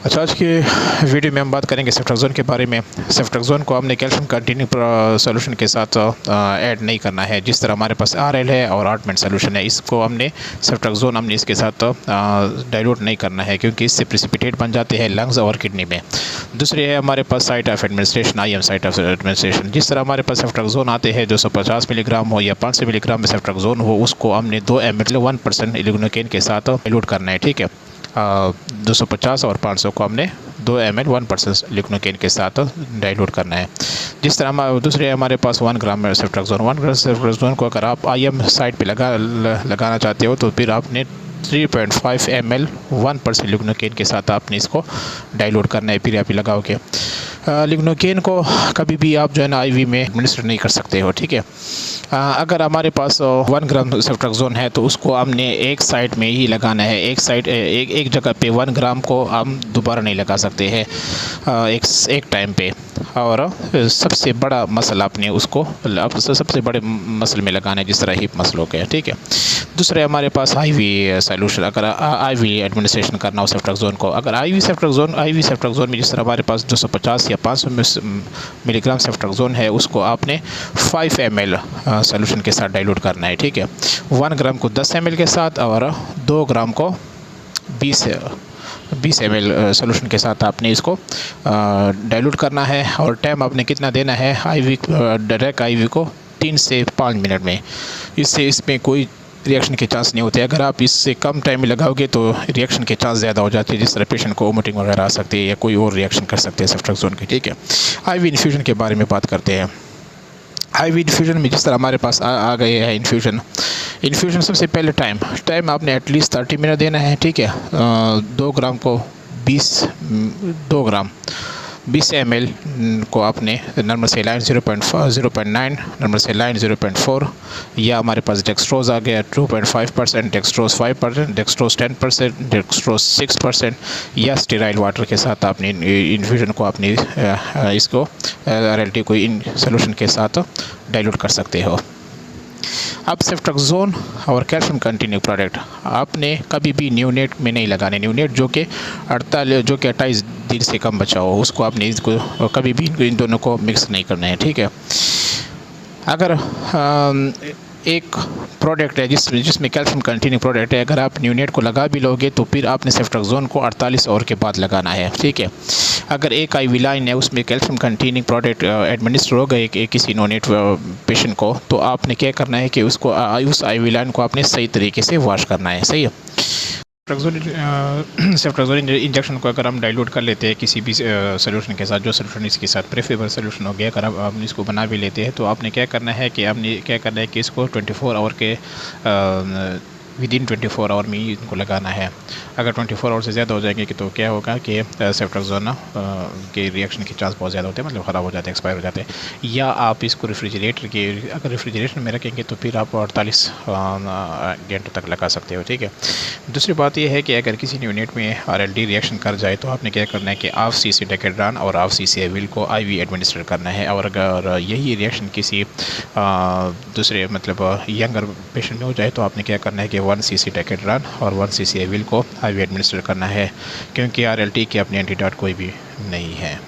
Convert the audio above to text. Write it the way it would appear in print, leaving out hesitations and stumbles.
अच्छा, आज की वीडियो में हम बात करेंगे सेफ्ट्राक्सोन के बारे में। सेफ्ट्राक्सोन को हमने कैल्शियम कंटिन्यू सॉल्यूशन के साथ ऐड नहीं करना है। जिस तरह हमारे पास आरएल है और ऑटमेंट सॉल्यूशन है, इसको हमने सेफ्ट्राक्सोन हमने इसके साथ डाइल्यूट नहीं करना है, क्योंकि इससे प्रेसिपिटेट बन जाते हैं लंग्स और किडनी में। दूसरी है हमारे पास site of administration, IM site of administration. जिस तरह हमारे पास सेफ्ट्राक्सोन आते हैं 250 मिलीग्राम हो या 500 मिलीग्राम में सेफ्ट्राक्सोन हो, उसको हमने 2 ml 1% इल्यूनोकेन के साथ डाइल्यूट करना है। ठीक है, 250 और 500 को हमने 2 ml 1% लिग्नोकेन के साथ डाइल्यूट करना है। जिस तरह हम दूसरे हमारे पास 1 ग्राम सेफ्ट्राक्सोन, 1 ग्राम सेफ्ट्राक्सोन को अगर आप IM साइट पे लगाना चाहते हो तो फिर आपने 3.5 ml 1% लिग्नोकेन के साथ आपने इसको डाइल्यूट करना है, फिर आप लगाओगे। लिग्नोकेन को कभी भी आप जो है ना IV में एडमिनिस्टर नहीं कर सकते हो। ठीक है, अगर हमारे पास 1 ग्राम सेफ्ट्राक्सोन है तो उसको हमने एक साइड में ही लगाना है। एक जगह पे 1 ग्राम को हम दोबारा नहीं लगा सकते हैं एक टाइम पे। और सबसे बड़ा मसल आपने उसको सबसे बड़े मसल में लगाना है, जिस तरह हिप मसल हो गया। ठीक है, दूसरे हमारे पास IV सॉल्यूशन, अगर IV एडमिनिस्ट्रेशन करना हो सेफ्ट्राक्सोन को, अगर IV सेफ्ट्राक्सोन में जिस तरह हमारे पास 250 या 500 मिलीग्राम सेफ्ट्राक्सोन है, उसको आपने 5 ml सॉल्यूशन के साथ डाइल्यूट करना है। ठीक है, 1 ग्राम को 10 ml के साथ और 2 ग्राम को 20 ml सॉल्यूशन के साथ आपने इसको डाइल्यूट करना है। और टाइम आपने कितना देना है डायरेक्ट IV को 3 से 5 मिनट में। इसमें कोई रिएक्शन के चांस नहीं होते। अगर आप इससे कम टाइम में लगाओगे तो रिएक्शन के चांस ज़्यादा हो जाते हैं, जिस तरह पेशेंट को वोमिटिंग वगैरह आ सकती है या कोई और रिएक्शन कर सकते हैं सेफ्ट्राक्सोन की। ठीक है, IV इन्फ्यूजन के बारे में बात करते हैं। IV इन्फ्यूजन में जिस तरह हमारे पास आ गए हैं इन्फ्यूजन सबसे पहले टाइम आपने एटलीस्ट 30 मिनट देना है। ठीक है, 2 ग्राम को 20 ml को आपने नॉर्मल सेलाइन 0.9, नॉर्मल सेलाइन 0.4, या हमारे पास डेक्सट्रोज आ गया 2.5%, डेक्सट्रोज 5%, डेक्सट्रोज 10%, डेक्सट्रोज 6%, या स्टेराइल वाटर के साथ आपने इन्फ्यूजन को आपने इसको RLT को इन सोल्यूशन के साथ डाइल्यूट कर सकते हो। अब सेफ्ट्राक्सोन और कैल्शियम कंटिन्यू प्रोडक्ट आपने कभी भी न्यूनेट में नहीं लगाने। न्यूनेट जो कि 28 दिन से कम बचा हो, उसको आपने इसको कभी भी इन दोनों को मिक्स नहीं करना है। ठीक है, अगर एक प्रोडक्ट है जिसमें कैल्शियम कंटिन्यू प्रोडक्ट है, अगर आप न्यूनेट को लगा भी लोगे तो फिर आपने सेफ्ट्राक्सोन को 48 आवर के बाद लगाना है। ठीक है, अगर एक IV लाइन है उसमें कैल्शियम कंटिन्यू प्रोडक्ट एडमिनिस्टर हो गए किसी नोनेट पेशेंट को, तो आपने क्या करना है कि उसको उस IV लाइन को आपने सही तरीके से वॉश करना है। सही है, सेफ्ट्राक्सोन इंजेक्शन को अगर हम डाइल्यूट कर लेते हैं किसी भी सोल्यूशन के साथ, जो सोल्यूशन इसके साथ प्रेफरेबल सोल्यूशन हो गया, अगर हम इसको बना भी लेते हैं तो आपने क्या करना है कि इसको 24 आवर के विदिन 24 आवर में ही इनको लगाना है। अगर 24 आवर से ज़्यादा हो जाएंगे कि तो क्या होगा कि सेफ्ट्राक्सोन के रिएक्शन के चांस बहुत ज़्यादा होते हैं, मतलब ख़राब हो जाते हैं, एक्सपायर हो जाते हैं। या आप इसको अगर रेफ्रिजरेटर में रखेंगे तो फिर आप 48 घंटों तक लगा सकते हो। ठीक है, दूसरी बात यह है कि अगर किसी यूनिट में RLT रिएक्शन कर जाए तो आपने क्या करना है कि ½ cc डेकेड्रान और ½ cc एविल को IV एडमिनिस्टर करना है। और अगर यही रिएक्शन किसी दूसरे मतलब यंगर पेशेंट में हो जाए तो आपने क्या करना है कि 1 cc डेकेड्रान और 1 cc एविल को IV एडमिनिस्टर करना है, क्योंकि RLT की अपनी एंटीडोट कोई भी नहीं है।